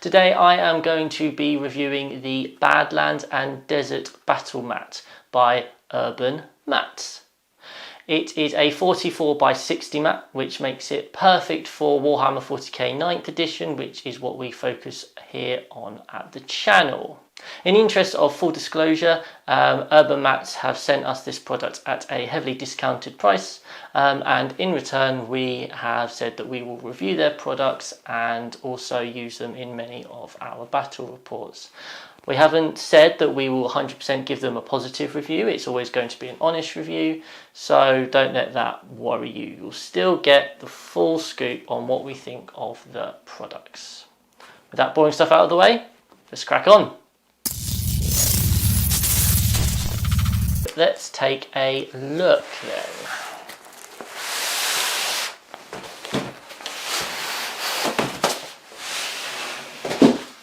Today I am going to be reviewing the Badlands and Desert Battle Mat by UrbanMatz. It is a 44 by 60 mat, which makes it perfect for Warhammer 40k 9th edition, which is what we focus here on at the channel. In the interest of full disclosure, UrbanMatz have sent us this product at a heavily discounted price, and in return we have said that we will review their products and also use them in many of our battle reports. We haven't said that we will 100% give them a positive review. It's always going to be an honest review, so don't let that worry you. You'll still get the full scoop on what we think of the products. With that boring stuff out of the way, let's crack on. Let's take a look then.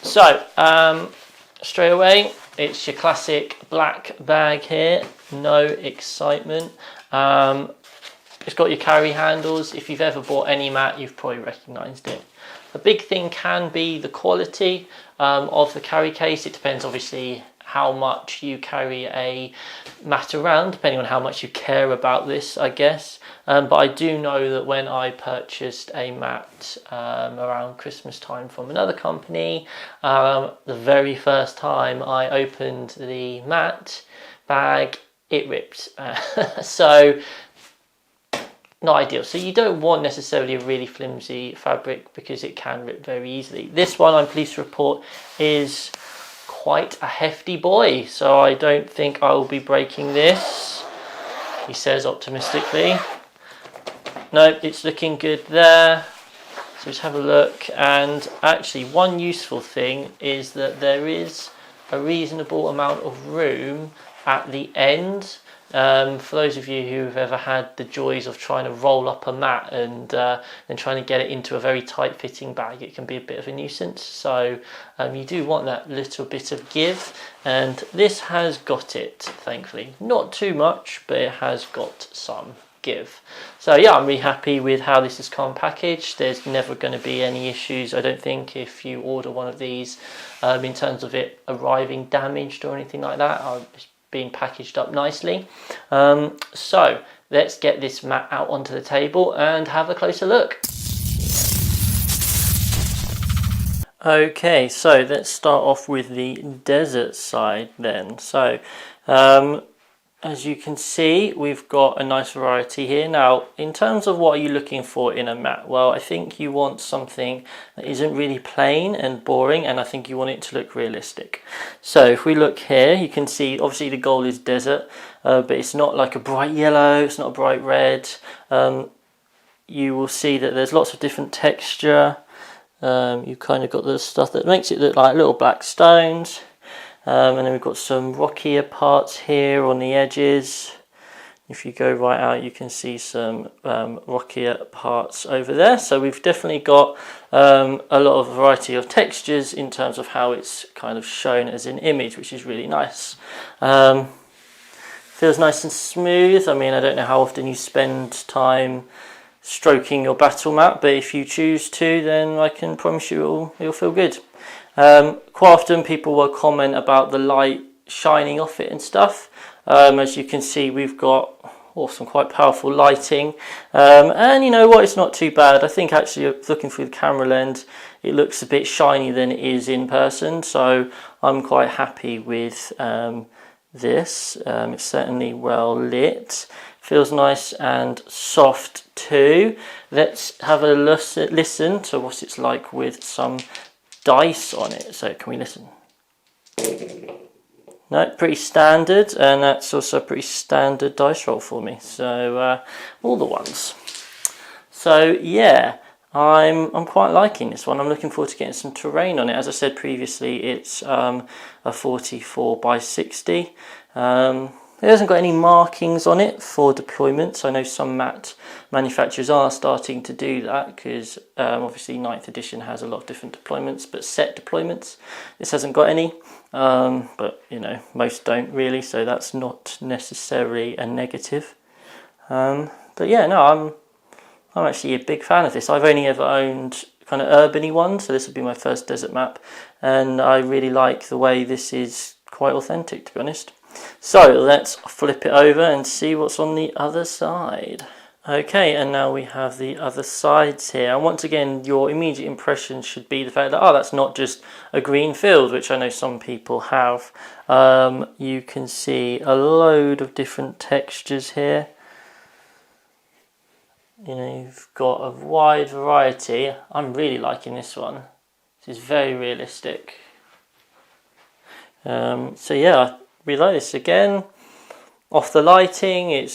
So, straight away, it's your classic black bag here, no excitement. It's got your carry handles. If you've ever bought any mat, you've probably recognised it. A big thing can be the quality of the carry case. It depends obviously how much you carry a mat around, depending on how much you care about this, I guess. But I do know that when I purchased a mat around Christmas time from another company, the very first time I opened the mat bag, it ripped. So not ideal. So you don't want necessarily a really flimsy fabric because it can rip very easily. This one, I'm pleased to report, is quite a hefty boy, so I don't think I will be breaking this, he says optimistically. No, it's looking good there. So let's have a look. And actually one useful thing is that there is a reasonable amount of room at the end. For those of you who've ever had the joys of trying to roll up a mat and then trying to get it into a very tight fitting bag, it can be a bit of a nuisance. So you do want that little bit of give, and this has got it, thankfully. Not too much, but it has got some give. So yeah, I'm really happy with how this has come packaged. There's never going to be any issues, I don't think, if you order one of these in terms of it arriving damaged or anything like that. It's being packaged up nicely. So let's get this mat out onto the table and have a closer look. Okay, so let's start off with the desert side then. So as you can see, we've got a nice variety here. Now, in terms of what are you looking for in a mat? Well, I think you want something that isn't really plain and boring, and I think you want it to look realistic. So if we look here, you can see obviously the goal is desert, but it's not like a bright yellow, it's not a bright red. You will see that there's lots of different texture. You've kind of got the stuff that makes it look like little black stones. And then we've got some rockier parts here on the edges. If you go right out, you can see some rockier parts over there. So we've definitely got a lot of variety of textures in terms of how it's kind of shown as an image, which is really nice. Feels nice and smooth. I mean, I don't know how often you spend time stroking your battle mat, but if you choose to, then I can promise you it'll feel good. Quite often people will comment about the light shining off it and stuff. As you can see, we've got some quite powerful lighting, and you know what, it's not too bad. I think actually looking through the camera lens, it looks a bit shiny than it is in person, so I'm quite happy with this. It's certainly well lit, feels nice and soft too. Let's have a listen to what it's like with some dice on it. So can we listen? No, pretty standard, and that's also a pretty standard dice roll for me. So all the ones. So yeah, I'm quite liking this one. I'm looking forward to getting some terrain on it. As I said previously, it's a 44 by 60. It hasn't got any markings on it for deployments. I know some mat manufacturers are starting to do that because obviously 9th edition has a lot of different deployments, but set deployments. This hasn't got any, but you know, most don't really, so that's not necessarily a negative. But yeah, no, I'm actually a big fan of this. I've only ever owned kind of urban-y one, so this will be my first desert map, and I really like the way this is quite authentic, to be honest. So let's flip it over and see what's on the other side. Okay, and now we have the other sides here, and once again your immediate impression should be the fact that, oh, that's not just a green field, which I know some people have. You can see a load of different textures here. You know, you've got a wide variety. I'm really liking this one. This is very realistic. So yeah, I really like this. Again, off the lighting, it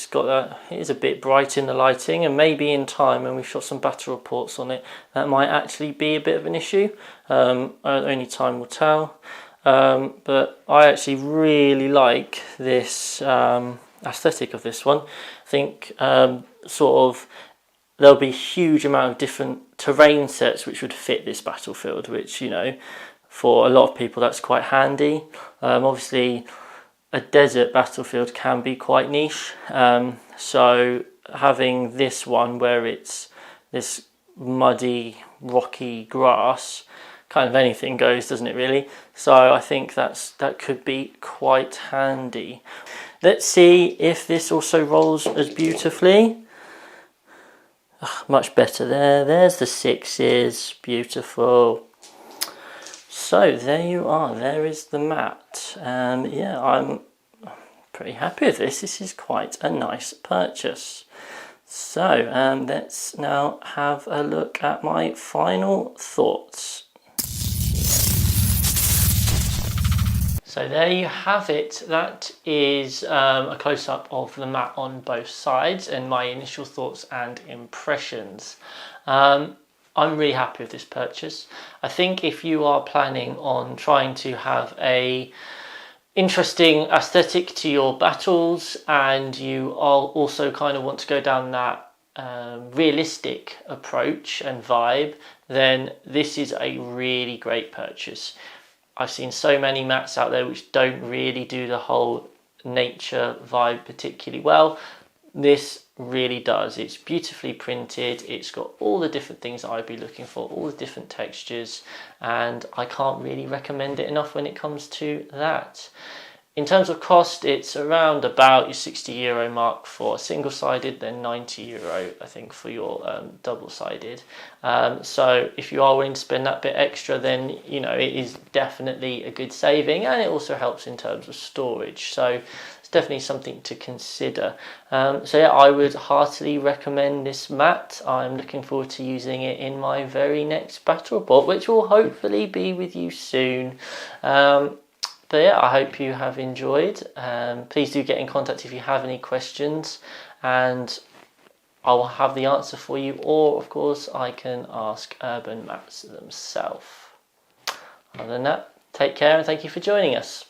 is a bit bright in the lighting, and maybe in time when we've shot some battle reports on it, that might actually be a bit of an issue. Only time will tell. But I actually really like this aesthetic of this one. I think sort of there'll be a huge amount of different terrain sets which would fit this battlefield, which, you know, for a lot of people that's quite handy. Obviously a desert battlefield can be quite niche, so having this one where it's this muddy, rocky grass, kind of anything goes, doesn't it really? So I think that could be quite handy. Let's see if this also rolls as beautifully. Much better there. There's the 6s, beautiful. So there you are, there is the mat, and yeah, I'm pretty happy with this. This is quite a nice purchase. So let's now have a look at my final thoughts. So there you have it. That is a close-up of the mat on both sides and my initial thoughts and impressions. I'm really happy with this purchase. I think if you are planning on trying to have a interesting aesthetic to your battles, and you are also kind of want to go down that realistic approach and vibe, then this is a really great purchase. I've seen so many mats out there which don't really do the whole nature vibe particularly well. This really does. It's beautifully printed, it's got all the different things that I'd be looking for, all the different textures, and I can't really recommend it enough when it comes to that. In terms of cost, it's around about your €60 mark for single-sided, then €90 I think for your double-sided. So if you are willing to spend that bit extra, then you know it is definitely a good saving, and it also helps in terms of storage. So it's definitely something to consider. So yeah, I would heartily recommend this mat. I'm looking forward to using it in my very next battle report, which will hopefully be with you soon. But yeah, I hope you have enjoyed. Please do get in contact if you have any questions, and I will have the answer for you, or of course I can ask UrbanMatz themselves. Other than that, take care and thank you for joining us.